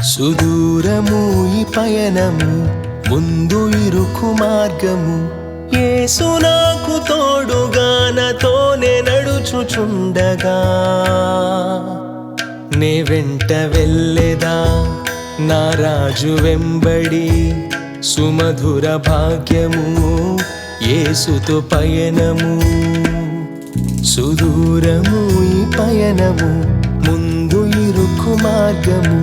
సుదూరము ఈ పయనము, ముందు ఇరుకు మార్గము. యేసు నాకు తోడుగా నాతోనే నడుచుచుండగా, నే వెంట వెళ్ళెదా నా రాజు వెంబడి. సుమధుర భాగ్యము యేసుతో పయనము. సుదూరము ఈ పయనము, ముందు ఇరుకు మార్గము.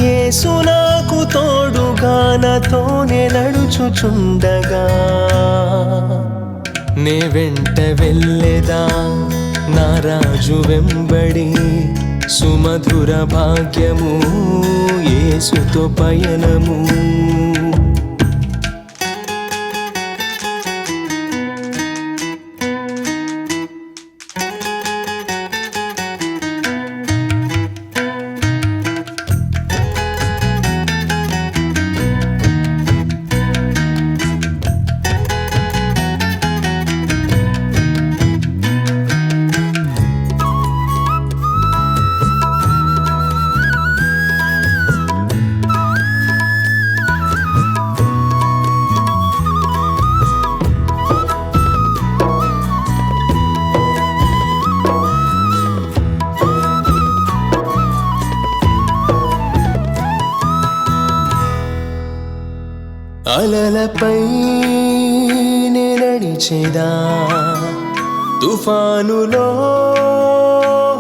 యేసు నాకు తోడుగా నాతోనే నడుచుచుండగా, నే వెంట వెళ్ళెదా నా రాజు వెంబడి. సుమధుర భాగ్యము యేసుతో పయనము. అలలపై నే నడిచేదా, తుఫానులో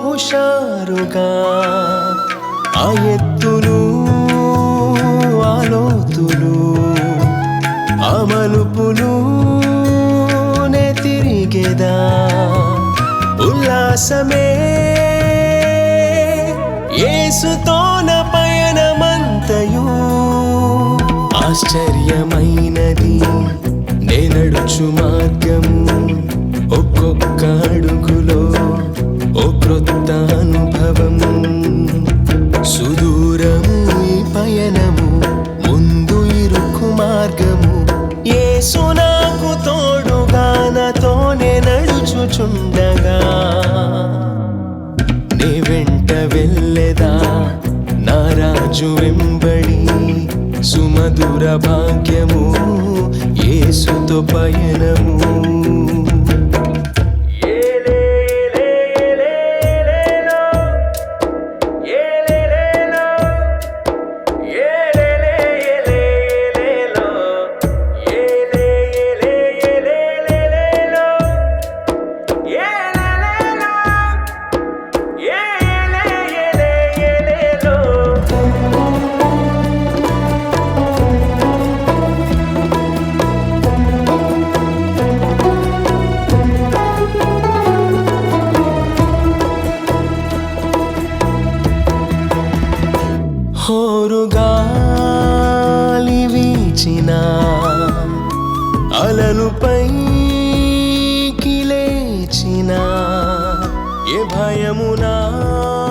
హుషారుగా. ఆ ఎత్తులు ఆ లోతులు ఆ మలుపులు నే తిరిగేదా. ఉల్లాసమే యేసుతో నా పయనమంతయు. ఆశ్చర్యమైనది నే నడుచు మార్గము, ఒక్కొక్క అడుగులో ఓ క్రొత్త అనుభవం. సుదూరము ఈ పయనము, ముందు ఇరుకు మార్గము. యేసు నాకు తోడుగా నాతోనే నడుచుచుండగా, నే వెంట వెళ్ళెదా నా రాజు వెంబడి. సుమధుర భాగ్యము యేసుతో పయనము. హోరుగాలి వీచిన అలలు పైకి లేచిన, ఏ భయము నాకు